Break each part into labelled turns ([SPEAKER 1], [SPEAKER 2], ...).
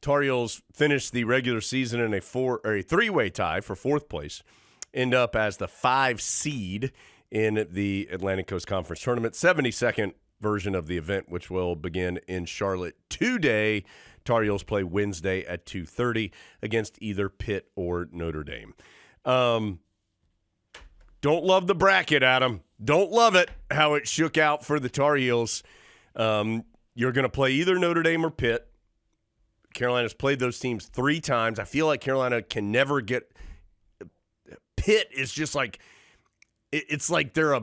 [SPEAKER 1] Tar Heels finish the regular season in a three-way tie for fourth place, end up as the 5 seed in the Atlantic Coast Conference Tournament, 72nd version of the event, which will begin in Charlotte today. Tar Heels play Wednesday at 2:30 against either Pitt or Notre Dame. Don't love the bracket, Adam. Don't love it, how it shook out for the Tar Heels. You're going to play either Notre Dame or Pitt. Carolina's played those teams 3 times. I feel like Carolina can never get – Pitt is just like – it's like they're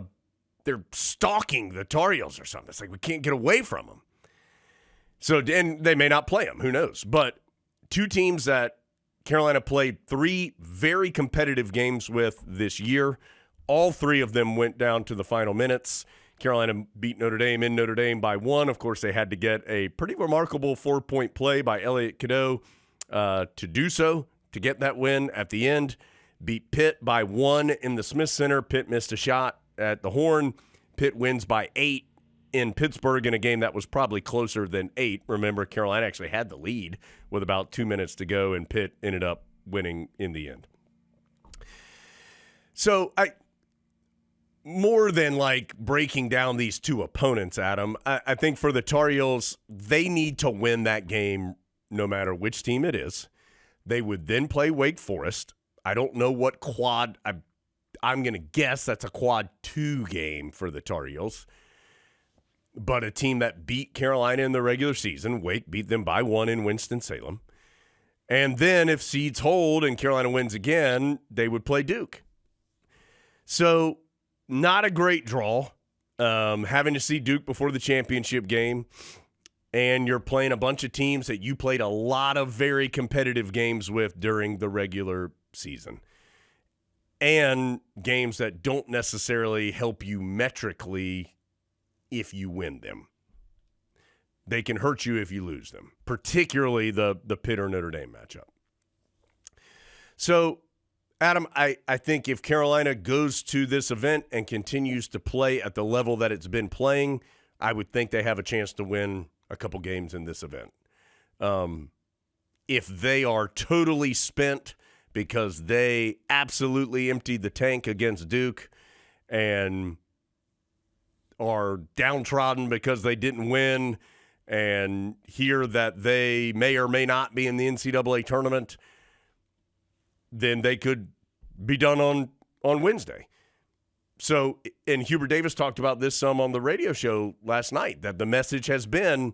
[SPEAKER 1] stalking the Tar Heels or something. It's like we can't get away from them. So, and they may not play them. Who knows? But 2 teams that Carolina played 3 very competitive games with this year. All 3 of them went down to the final minutes. Carolina beat Notre Dame in Notre Dame by 1. Of course, they had to get a pretty remarkable 4-point play by Elliot Cadeau to do so, to get that win at the end. Beat Pitt by 1 in the Smith Center. Pitt missed a shot at the horn. Pitt wins by 8 in Pittsburgh in a game that was probably closer than 8. Remember, Carolina actually had the lead with about 2 minutes to go, and Pitt ended up winning in the end. So more than like breaking down these 2 opponents, Adam, I think for the Tar Heels, they need to win that game no matter which team it is. They would then play Wake Forest. I don't know what quad. I'm going to guess that's a quad 2 game for the Tar Heels. But a team that beat Carolina in the regular season, Wake beat them by 1 in Winston-Salem. And then if seeds hold and Carolina wins again, they would play Duke. So not a great draw, having to see Duke before the championship game, and you're playing a bunch of teams that you played a lot of very competitive games with during the regular season, and games that don't necessarily help you metrically if you win them. They can hurt you if you lose them, particularly the Pitt or Notre Dame matchup. So, Adam, I think if Carolina goes to this event and continues to play at the level that it's been playing, I would think they have a chance to win a couple games in this event. If they are totally spent because they absolutely emptied the tank against Duke and are downtrodden because they didn't win and hear that they may or may not be in the NCAA tournament, then they could be done on Wednesday. So, and Hubert Davis talked about this some on the radio show last night, that the message has been,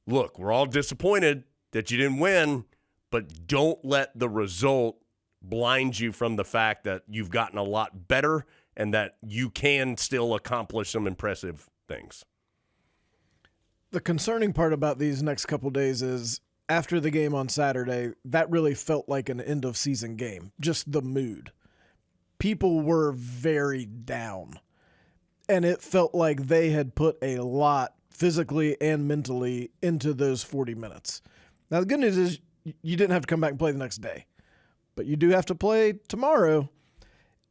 [SPEAKER 1] look, we're all disappointed that you didn't win, but don't let the result blind you from the fact that you've gotten a lot better and that you can still accomplish some impressive things.
[SPEAKER 2] The concerning part about these next couple days is after the game on Saturday, that really felt like an end-of-season game, just the mood. People were very down, and it felt like they had put a lot physically and mentally into those 40 minutes. Now, the good news is you didn't have to come back and play the next day, but you do have to play tomorrow,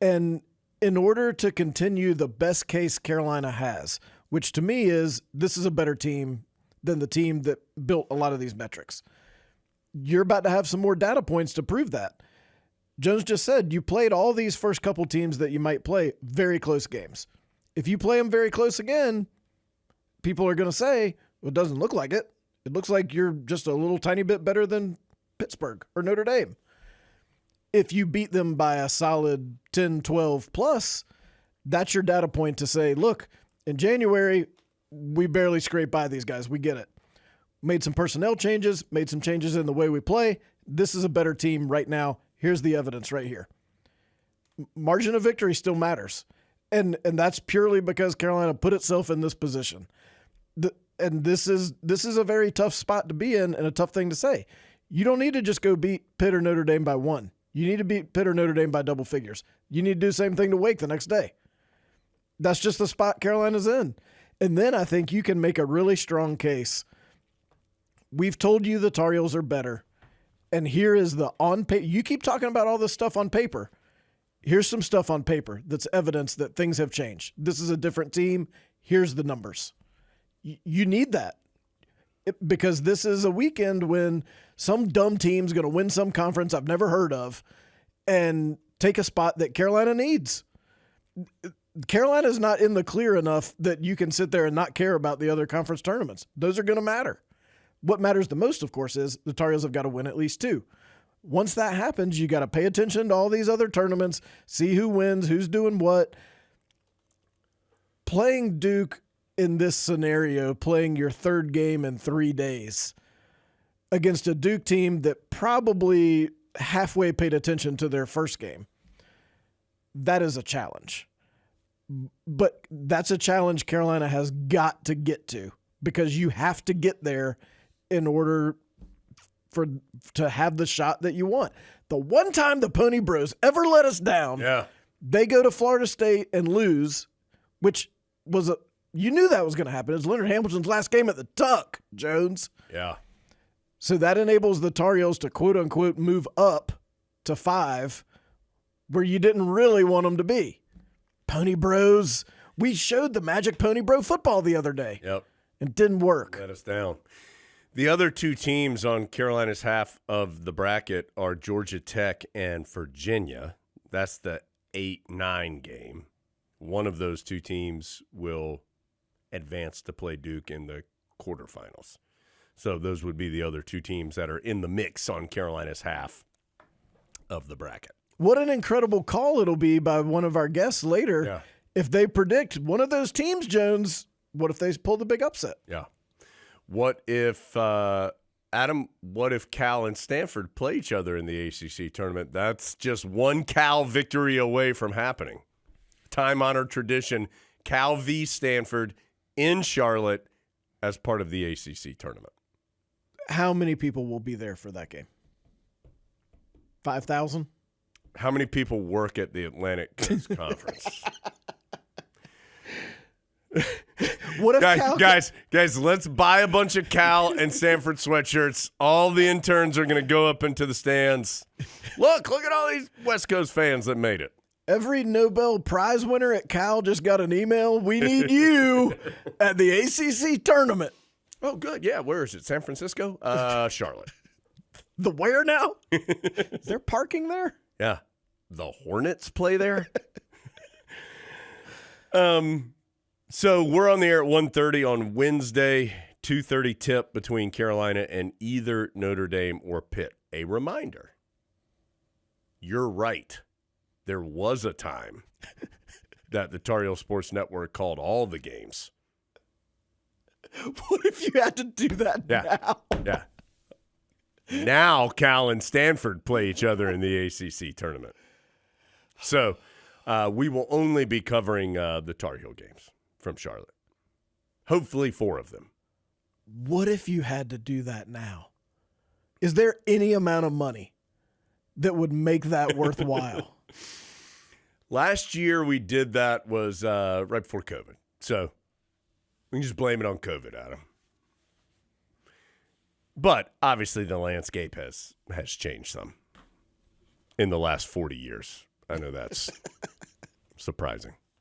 [SPEAKER 2] and in order to continue the best case Carolina has, which to me is this is a better team than the team that built a lot of these metrics. You're about to have some more data points to prove that. Jones just said you played all these first couple teams that you might play very close games. If you play them very close again, people are going to say, well, it doesn't look like it. It looks like you're just a little tiny bit better than Pittsburgh or Notre Dame. If you beat them by a solid 10, 12 plus, that's your data point to say, look, in January, we barely scraped by these guys. We get it. Made some personnel changes, made some changes in the way we play. This is a better team right now. Here's the evidence right here. Margin of victory still matters. And that's purely because Carolina put itself in this position. And this is a very tough spot to be in and a tough thing to say. You don't need to just go beat Pitt or Notre Dame by 1. You need to beat Pitt or Notre Dame by double figures. You need to do the same thing to Wake the next day. That's just the spot Carolina's in. And then I think you can make a really strong case. We've told you the Tar Heels are better. And here is the on paper. You keep talking about all this stuff on paper. Here's some stuff on paper that's evidence that things have changed. This is a different team. Here's the numbers. You need that because this is a weekend when some dumb team's going to win some conference I've never heard of and take a spot that Carolina needs. Carolina's not in the clear enough that you can sit there and not care about the other conference tournaments. Those are going to matter. What matters the most, of course, is the Tar Heels have got to win at least 2. Once that happens, you got to pay attention to all these other tournaments, see who wins, who's doing what. Playing Duke in this scenario, playing your third game in 3 days against a Duke team that probably halfway paid attention to their first game, that is a challenge. But that's a challenge Carolina has got to get to, because you have to get there in order to have the shot that you want. The one time the Pony Bros ever let us down, they go to Florida State and lose, which was you knew that was going to happen. It was Leonard Hamilton's last game at the Tuck, Jones.
[SPEAKER 1] Yeah.
[SPEAKER 2] So that enables the Tar Heels to quote unquote move up to 5 where you didn't really want them to be. Pony Bros. We showed the Magic Pony Bro football the other day.
[SPEAKER 1] Yep.
[SPEAKER 2] It didn't work.
[SPEAKER 1] Let us down. The other 2 teams on Carolina's half of the bracket are Georgia Tech and Virginia. That's the 8-9 game. One of those 2 teams will advance to play Duke in the quarterfinals. So those would be the other 2 teams that are in the mix on Carolina's half of the bracket.
[SPEAKER 2] What an incredible call it'll be by one of our guests later if they predict one of those teams, Jones. What if they pull the big upset?
[SPEAKER 1] Yeah. What if, Adam, what if Cal and Stanford play each other in the ACC tournament? That's just one Cal victory away from happening. Time-honored tradition, Cal v. Stanford in Charlotte as part of the ACC tournament.
[SPEAKER 2] How many people will be there for that game? 5,000?
[SPEAKER 1] How many people work at the Atlantic Coast Conference?
[SPEAKER 2] What if
[SPEAKER 1] guys, let's buy a bunch of Cal and Stanford sweatshirts. All the interns are going to go up into the stands. Look at all these West Coast fans that made it.
[SPEAKER 2] Every Nobel Prize winner at Cal just got an email. We need you at the ACC tournament.
[SPEAKER 1] Oh, good. Yeah, where is it? San Francisco? Charlotte.
[SPEAKER 2] The where now? Is there parking there?
[SPEAKER 1] Yeah. The Hornets play there? So we're on the air at 1:30 on Wednesday, 2:30 tip between Carolina and either Notre Dame or Pitt. A reminder, you're right. There was a time that the Tar Heel Sports Network called all the games.
[SPEAKER 2] What if you had to do that now?
[SPEAKER 1] Yeah. Now Cal and Stanford play each other in the ACC tournament. So we will only be covering the Tar Heel games from Charlotte. Hopefully 4 of them.
[SPEAKER 2] What if you had to do that now? Is there any amount of money that would make that worthwhile?
[SPEAKER 1] Last year we did that was right before COVID. So we can just blame it on COVID, Adam. But obviously the landscape has changed some in the last 40 years. I know that's surprising.